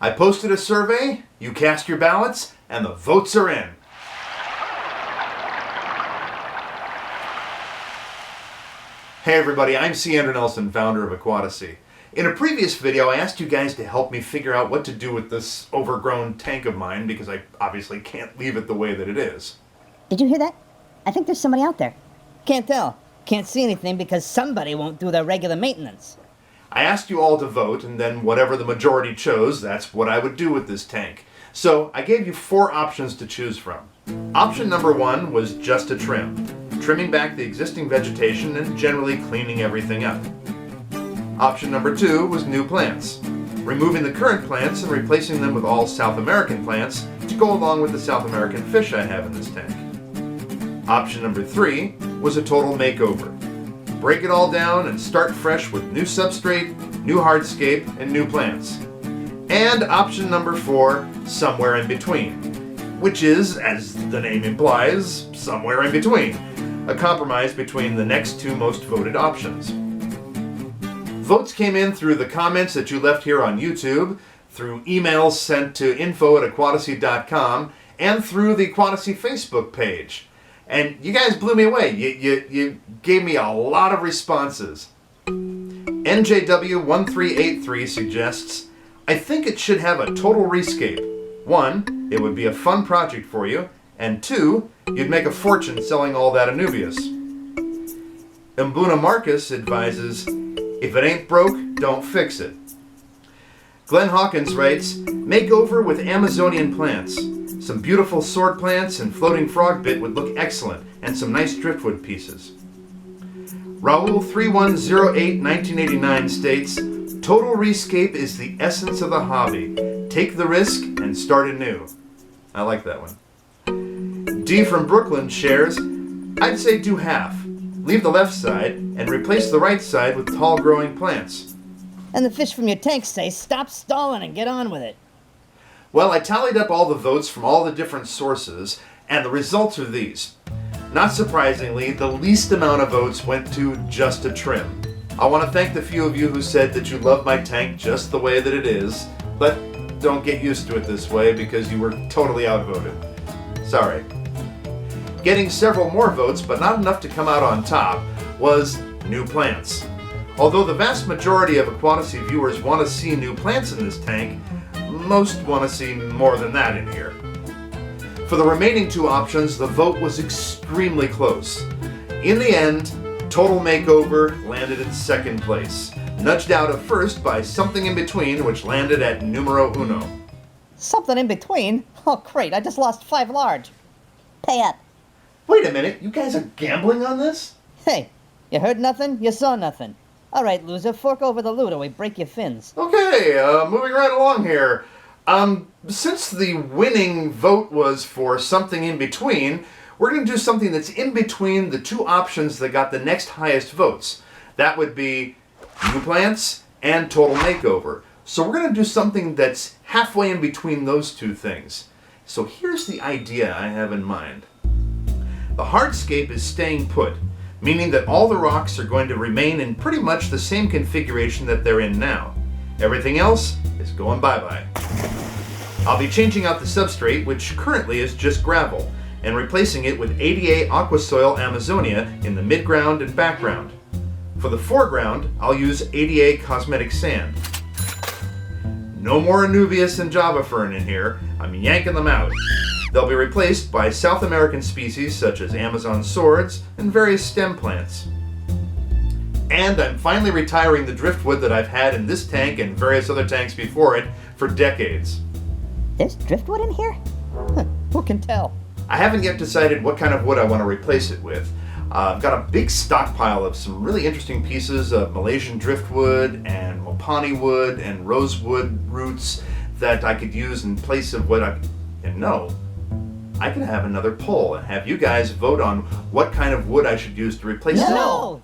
I posted a survey, you cast your ballots, and the votes are in. Hey everybody, I'm C. Andrew Nelson, founder of Aquatasy. In a previous video, I asked you guys to help me figure out what to do with this overgrown tank of mine because I obviously can't leave it the way that it is. Did you hear that? I think there's somebody out there. Can't tell. Can't see anything because somebody won't do their regular maintenance. I asked you all to vote, and then whatever the majority chose, that's what I would do with this tank. So I gave you 4 options to choose from. Option number 1 was just a trim, trimming back the existing vegetation and generally cleaning everything up. Option number 2 was new plants, removing the current plants and replacing them with all South American plants to go along with the South American fish I have in this tank. Option number 3 was a total makeover. Break it all down and start fresh with new substrate, new hardscape, and new plants. And option number 4, somewhere in between, which is, as the name implies, somewhere in between, a compromise between the next 2 most voted options. Votes came in through the comments that you left here on YouTube, through emails sent to info@aquatasy.com, and through the Aquatasy Facebook page. And you guys blew me away. You gave me a lot of responses. NJW1383 suggests, I think it should have a total rescape. 1, it would be a fun project for you, and 2, you'd make a fortune selling all that Anubias. Mbuna Marcus advises, if it ain't broke, don't fix it. Glenn Hawkins writes, Makeover with Amazonian plants. Some beautiful sword plants and floating frog bit would look excellent, and some nice driftwood pieces. Raoul31081989 states, Total rescape is the essence of the hobby. Take the risk and start anew. I like that one. D from Brooklyn shares, I'd say do half. Leave the left side and replace the right side with tall growing plants. And the fish from your tank say, stop stalling and get on with it. Well, I tallied up all the votes from all the different sources, and the results are these. Not surprisingly, the least amount of votes went to just a trim. I want to thank the few of you who said that you love my tank just the way that it is, but don't get used to it this way because you were totally outvoted. Sorry. Getting several more votes, but not enough to come out on top, was new plants. Although the vast majority of Aquatasy viewers want to see new plants in this tank, most want to see more than that in here. For the remaining 2 options, the vote was extremely close. In the end, Total Makeover landed in 2nd place, nudged out of 1st by Something in Between, which landed at numero 1. Something in between? Oh, great, I just lost 5 large. Pay up. Wait a minute, you guys are gambling on this? Hey, you heard nothing, you saw nothing. All right, loser, fork over the loot or we break your fins. Okay, moving right along here. Since the winning vote was for Something in Between, we're going to do something that's in between the 2 options that got the next highest votes. That would be new plants and total makeover. So we're going to do something that's halfway in between those 2 things. So here's the idea I have in mind. The hardscape is staying put, meaning that all the rocks are going to remain in pretty much the same configuration that they're in now. Everything else is going bye-bye. I'll be changing out the substrate, which currently is just gravel, and replacing it with ADA Aquasoil Amazonia in the midground and background. For the foreground, I'll use ADA Cosmetic Sand. No more Anubias and Java Fern in here, I'm yanking them out. They'll be replaced by South American species such as Amazon swords and various stem plants. And I'm finally retiring the driftwood that I've had in this tank and various other tanks before it for decades. There's driftwood in here? Who can tell? I haven't yet decided what kind of wood I want to replace it with. I've got a big stockpile of some really interesting pieces of Malaysian driftwood and Mopani wood and rosewood roots that I could use in place of what I could have another poll and have you guys vote on what kind of wood I should use to replace it. No!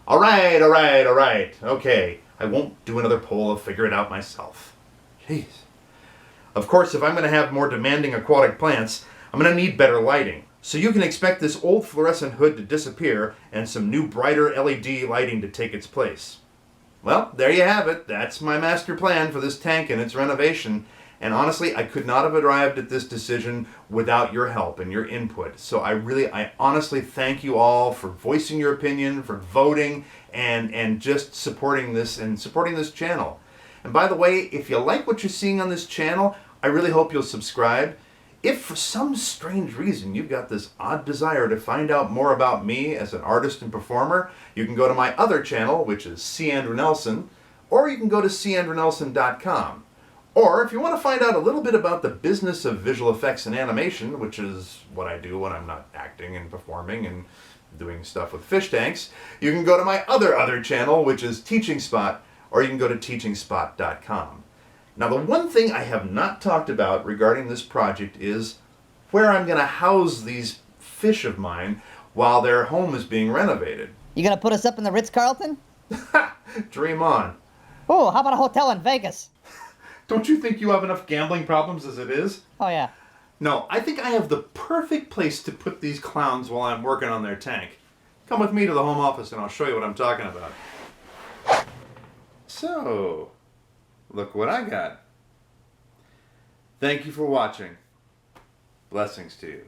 All right. Okay, I won't do another poll. I'll figure it out myself. Jeez. Of course, if I'm going to have more demanding aquatic plants, I'm going to need better lighting. So you can expect this old fluorescent hood to disappear and some new brighter LED lighting to take its place. Well, there you have it. That's my master plan for this tank and its renovation. And honestly, I could not have arrived at this decision without your help and your input. So I honestly thank you all for voicing your opinion, for voting, and just supporting this channel. And by the way, if you like what you're seeing on this channel, I really hope you'll subscribe. If for some strange reason you've got this odd desire to find out more about me as an artist and performer, you can go to my other channel, which is C. Andrew Nelson, or you can go to candrewnelson.com. Or if you want to find out a little bit about the business of visual effects and animation, which is what I do when I'm not acting and performing and doing stuff with fish tanks, you can go to my other channel, which is Teaching Spot, or you can go to teachingspot.com. Now, the one thing I have not talked about regarding this project is where I'm going to house these fish of mine while their home is being renovated. You gonna put us up in the Ritz-Carlton? Dream on. Oh, how about a hotel in Vegas? Don't you think you have enough gambling problems as it is? Oh, yeah. No, I think I have the perfect place to put these clowns while I'm working on their tank. Come with me to the home office and I'll show you what I'm talking about. So, look what I got. Thank you for watching. Blessings to you.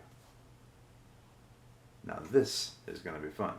Now this is going to be fun.